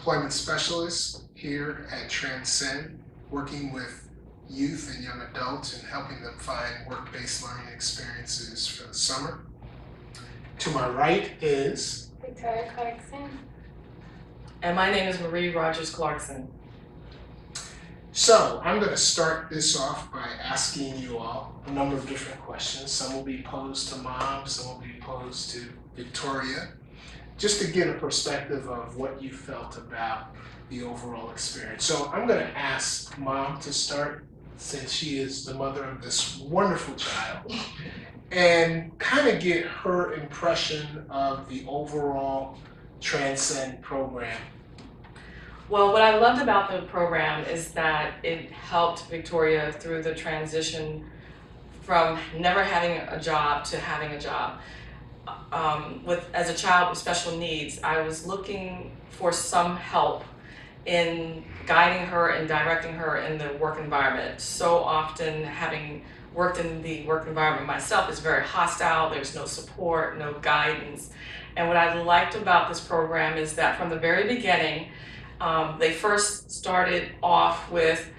employment specialist here at TransCen, working with youth and young adults and helping them find work-based learning experiences for the summer. To my right is Victoria Clarkson. And my name is Marie Rogers Clarkson. So I'm going to start this off by asking you all a number of different questions. Some will be posed to Mom, some will be posed to Victoria, just to get a perspective of what you felt about the overall experience. So I'm going to ask Mom to start, since she is the mother of this wonderful child, and kind of get her impression of the overall TransCen program. Well, what I loved about the program is that it helped Victoria through the transition from never having a job to having a job. As a child with special needs, I was looking for some help in guiding her and directing her in the work environment. So often, having worked in the work environment myself, is very hostile. There's no support, no guidance. And what I liked about this program is that from the very beginning, they first started off with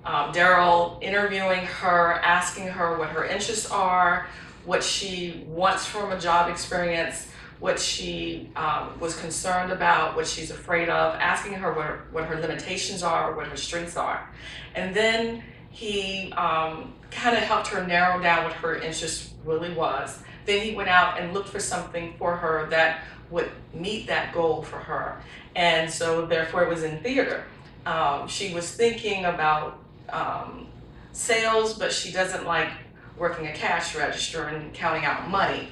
Daryl interviewing her, asking her what her interests are, what she wants from a job experience, what she was concerned about, what she's afraid of, asking her what her limitations are, what her strengths are. And then he kind of helped her narrow down what her interest really was. Then he went out and looked for something for her that would meet that goal for her. And so therefore it was in theater. She was thinking about sales, but she doesn't like working a cash register and counting out money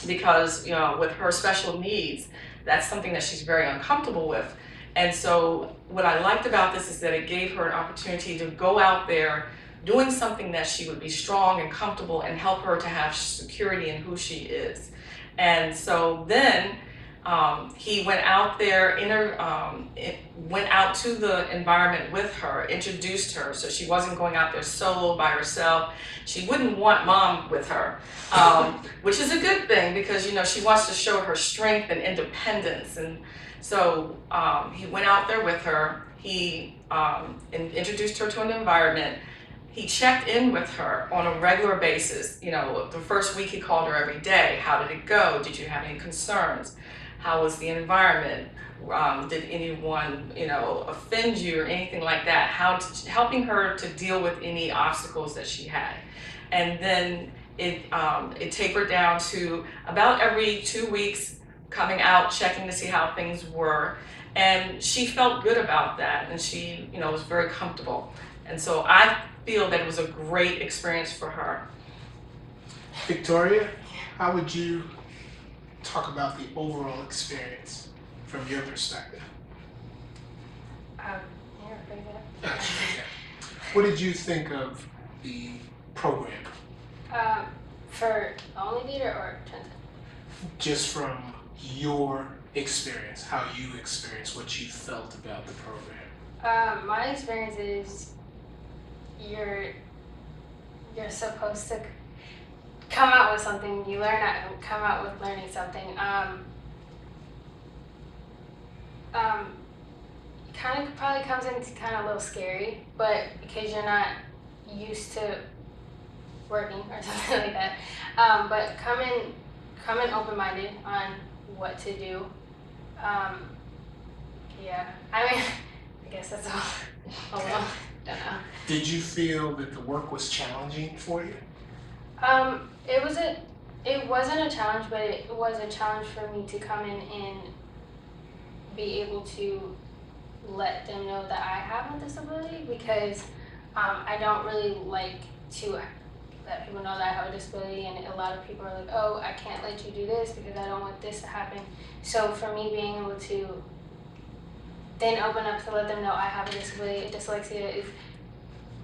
because, you know, with her special needs, that's something that she's very uncomfortable with. And so what I liked about this is that it gave her an opportunity to go out there doing something that she would be strong and comfortable and help her to have security in who she is. And so then he went out there, went out to the environment with her, introduced her, so she wasn't going out there solo by herself. She wouldn't want Mom with her, which is a good thing because, you know, she wants to show her strength and independence. And so he went out there with her. He introduced her to an environment. He checked in with her on a regular basis. You know, the first week he called her every day. How did it go? Did you have any concerns? How was the environment? Did anyone, you know, offend you or anything like that? Helping her to deal with any obstacles that she had. And then it tapered down to about every 2 weeks coming out, checking to see how things were. And she felt good about that, and she, you know, was very comfortable. And so I feel that it was a great experience for her. Victoria, how would you talk about the overall experience from your perspective? What did you think of the program? For Olney theater or TransCen? Just from your experience, how you experienced, what you felt about the program. My experience is you're supposed to come out with something. You come out with learning something. Kind of probably comes into kind of a little scary, but because you're not used to working or something like that. But come in open-minded on what to do. Yeah, I mean, I guess that's all. Oh well, don't know. Did you feel that the work was challenging for you? It wasn't a challenge, but it was a challenge for me to come in and be able to let them know that I have a disability, because I don't really like to let people know that I have a disability, and a lot of people are like, oh, I can't let you do this because I don't want this to happen. So for me being able to then open up to let them know I have a disability, dyslexia is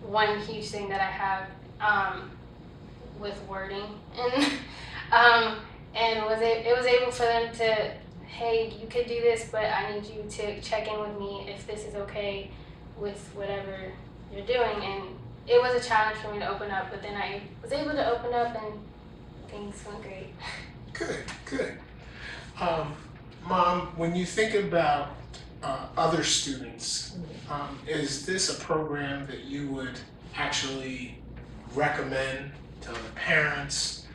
one huge thing that I have with wording, and it was able for them to, hey, you could do this, but I need you to check in with me if this is okay with whatever you're doing. And it was a challenge for me to open up, but then I was able to open up and things went great. Good, good. Mom, when you think about other students, is this a program that you would actually recommend to other parents,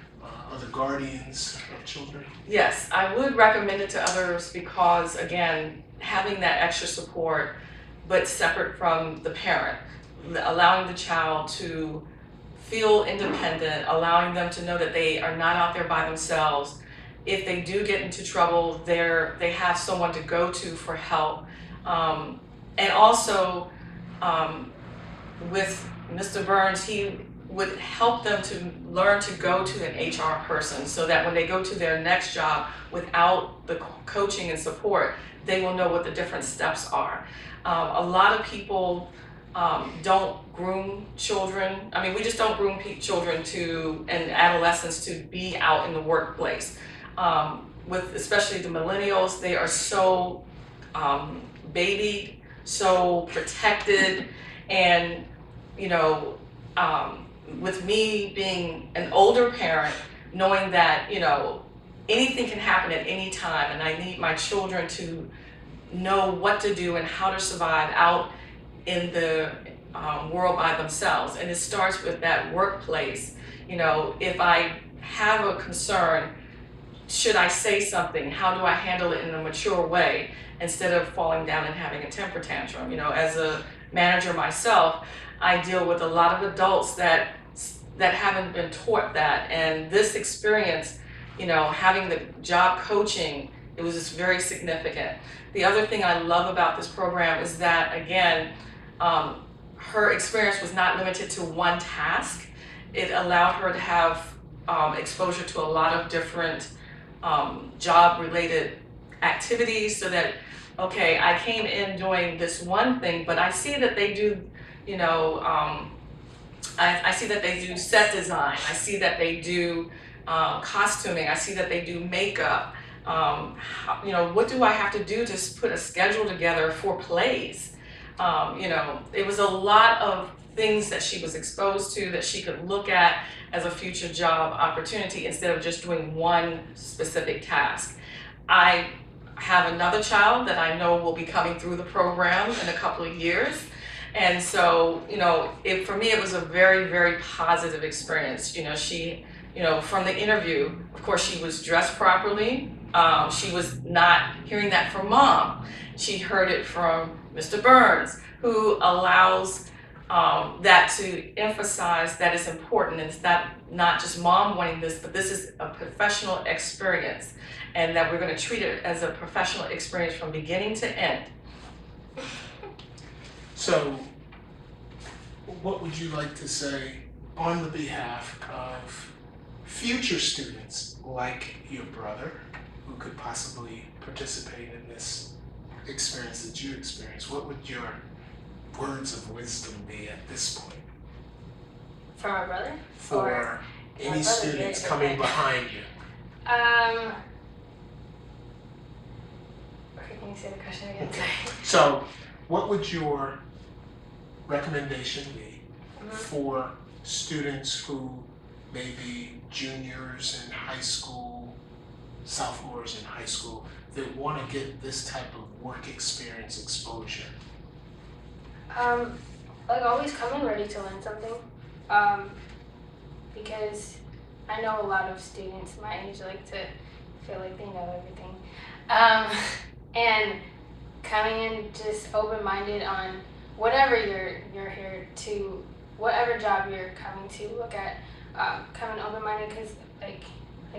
other guardians of children? Yes, I would recommend it to others because, again, having that extra support, but separate from the parent, allowing the child to feel independent, allowing them to know that they are not out there by themselves. If they do get into trouble, they have someone to go to for help. And also, with Mr. Burns, he would help them to learn to go to an HR person so that when they go to their next job without the coaching and support, they will know what the different steps are. A lot of people don't groom children. I mean, we just don't groom children and adolescents to be out in the workplace. With especially the millennials, they are so babied, so protected, and with me being an older parent, knowing that anything can happen at any time, and I need my children to know what to do and how to survive out in the world by themselves. And it starts with that workplace. If I have a concern, should I say something? How do I handle it in a mature way instead of falling down and having a temper tantrum? As a manager myself, I deal with a lot of adults that haven't been taught that. And this experience, having the job coaching, it was just very significant. The other thing I love about this program is that, again, her experience was not limited to one task. It allowed her to have exposure to a lot of different job-related activities, so that, okay, I came in doing this one thing, but I see that they do, I see that they do set design. I see that they do costuming. I see that they do makeup. What do I have to do to put a schedule together for plays? It was a lot of things that she was exposed to that she could look at as a future job opportunity instead of just doing one specific task. I have another child that I know will be coming through the program in a couple of years. And so, for me, it was a very, very positive experience. She, from the interview, of course, she was dressed properly. She was not hearing that from mom. She heard it from Mr. Burns, who allows that to emphasize that it's important. It's not just mom wanting this, but this is a professional experience, and that we're going to treat it as a professional experience from beginning to end. So, what would you like to say on the behalf of future students like your brother who could possibly participate in this experience that you experienced? What would your words of wisdom be at this point? For my brother? For any students coming behind you? Okay, can you say the question again? Okay. So, what would your recommendation be for students who may be juniors in high school, sophomores in high school, that want to get this type of work experience exposure? Always come in ready to learn something. Because I know a lot of students my age like to feel like they know everything. And coming in just open-minded on whatever you're here to, whatever job you're coming to look at, coming open-minded, because like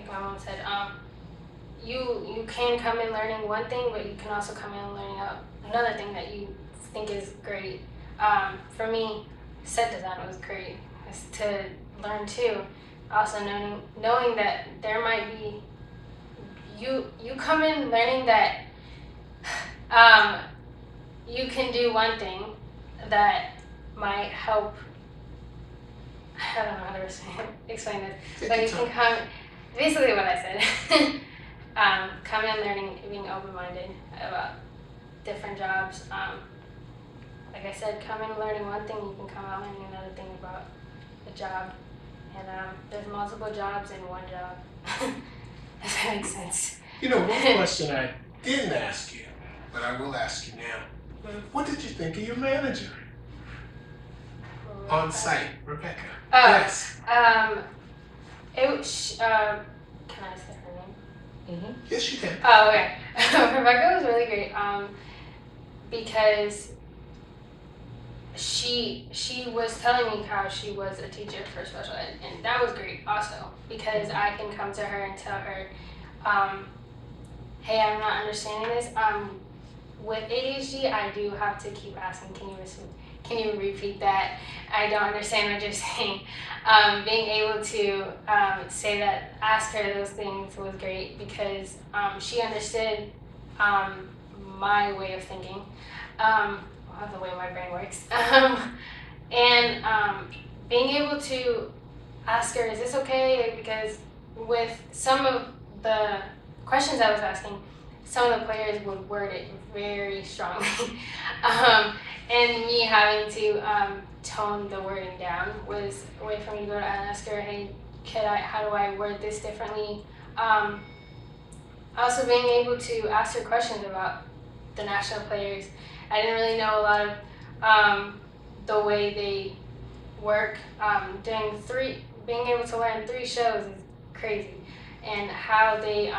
my mom said, you can come in learning one thing, but you can also come in learning another thing that you think is great. For me, set design was great to learn too. Also knowing that there might be, you come in learning that you can do one thing that might help. I don't know how to explain this, but you can come, basically what I said, come in learning, being open-minded about different jobs. Like I said, come in learning one thing, you can come out learning another thing about the job. And there's multiple jobs in one job. If that makes sense. One question I didn't ask you but I will ask you now. What did you think of your manager? On site, Rebecca. Yes. Can I say her name? Yes, you can. Oh, okay. Rebecca was really great. Because she was telling me how she was a teacher for special ed, and that was great also, because I can come to her and tell her, hey, I'm not understanding this. With ADHD, I do have to keep asking, can you repeat that? I don't understand what you're saying. Being able to say that, ask her those things was great, because she understood my way of thinking, the way my brain works. And being able to ask her, is this okay? Because with some of the questions I was asking, some of the players would word it very strongly. And me having to tone the wording down was a way for me to go and ask her, hey, how do I word this differently? Also being able to ask her questions about the national players. I didn't really know a lot of the way they work. Being able to learn 3 shows is crazy, and how they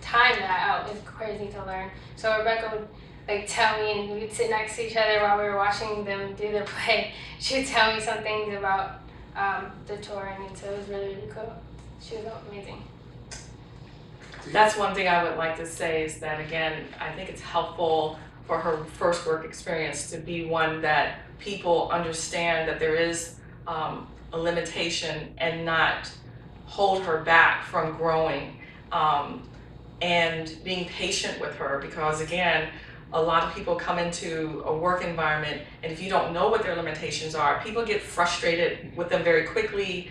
time that out is crazy to learn. So Rebecca would tell me, and we'd sit next to each other while we were watching them do their play. She would tell me some things about the touring, and so it was really, really cool. She was amazing. That's one thing I would like to say, is that, again, I think it's helpful for her first work experience to be one that people understand that there is a limitation, and not hold her back from growing, and being patient with her, because again, a lot of people come into a work environment, and if you don't know what their limitations are, people get frustrated with them very quickly,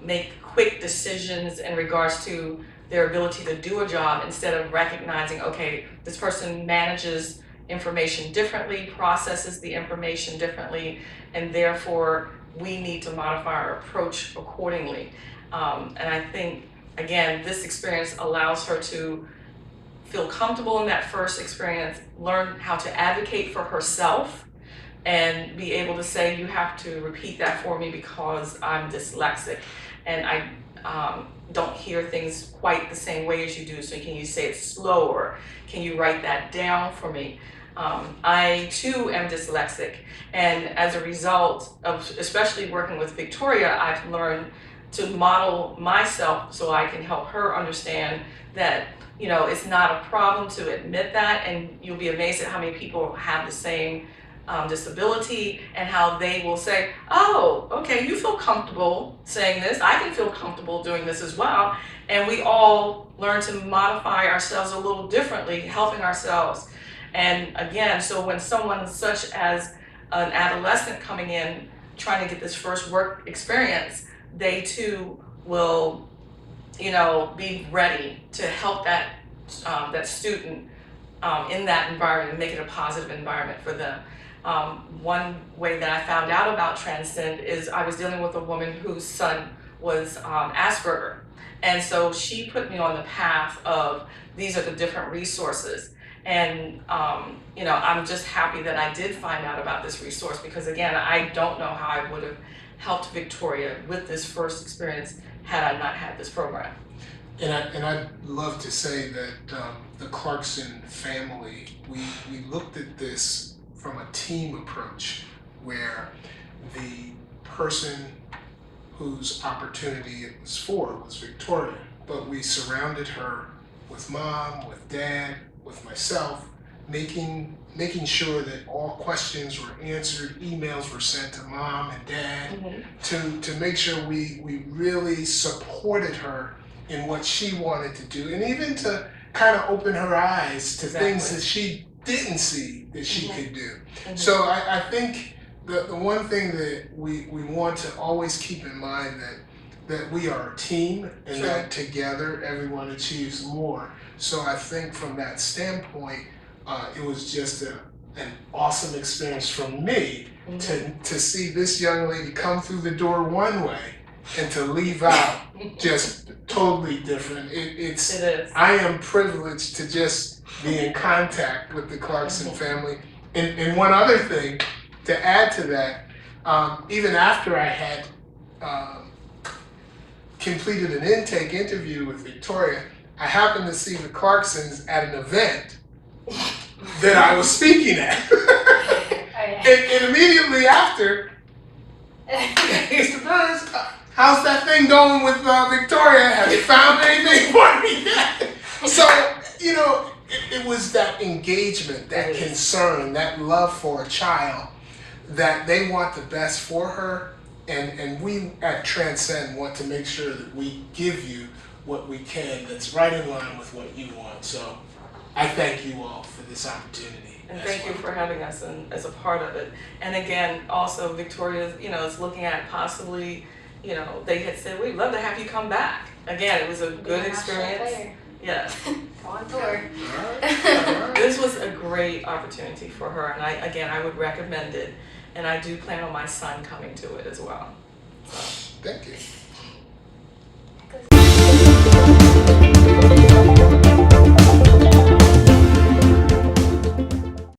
make quick decisions in regards to their ability to do a job, instead of recognizing, okay, this person manages information differently, processes the information differently, and therefore we need to modify our approach accordingly. And I think, again, this experience allows her to feel comfortable in that first experience, learn how to advocate for herself, and be able to say, you have to repeat that for me because I'm dyslexic, and I don't hear things quite the same way as you do, so can you say it slower? Can you write that down for me? I too am dyslexic, and as a result of especially working with Victoria, I've learned to model myself so I can help her understand that, you know, it's not a problem to admit that, and you'll be amazed at how many people have the same disability, and how they will say, oh, okay, you feel comfortable saying this, I can feel comfortable doing this as well, and we all learn to modify ourselves a little differently, helping ourselves. And again, so when someone such as an adolescent coming in, trying to get this first work experience, they too will, you know, be ready to help that that student in that environment and make it a positive environment for them. One way that I found out about TransCen is I was dealing with a woman whose son was Asperger, and so she put me on the path of these are the different resources. And you know, I'm just happy that I did find out about this resource, because again, I don't know how I would have helped Victoria with this first experience had I not had this program. And I'd love to say that the Clarkson family, we looked at this from a team approach, where the person whose opportunity it was for was Victoria, but we surrounded her with mom, with dad, with myself, making sure that all questions were answered, emails were sent to mom and dad, to make sure we really supported her in what she wanted to do, and even to kind of open her eyes to things that she didn't see that she could do. So I think the one thing that we want to always keep in mind, that we are a team, and that together everyone achieves more. So I think from that standpoint, it was just an awesome experience for me to see this young lady come through the door one way and to leave out just totally different. It is. I am privileged to just be in contact with the Clarkson family. And one other thing to add to that, even after I had completed an intake interview with Victoria, I happened to see the Clarksons at an event that I was speaking at. And immediately after, Mr. Burns, how's that thing going with Victoria? Have you found anything for me yet? So, you know, it was that engagement, that concern, that love for a child, that they want the best for her. And we at TransCen want to make sure that we give you what we can that's right in line with what you want. So I thank you all for this opportunity. And thank you for having us as a part of it. And again, also Victoria, you know, is looking at possibly, you know, they had said, we'd love to have you come back. Again, it was a good experience. Yes. Go on tour. This was a great opportunity for her, and I would recommend it. And I do plan on my son coming to it as well. Thank you.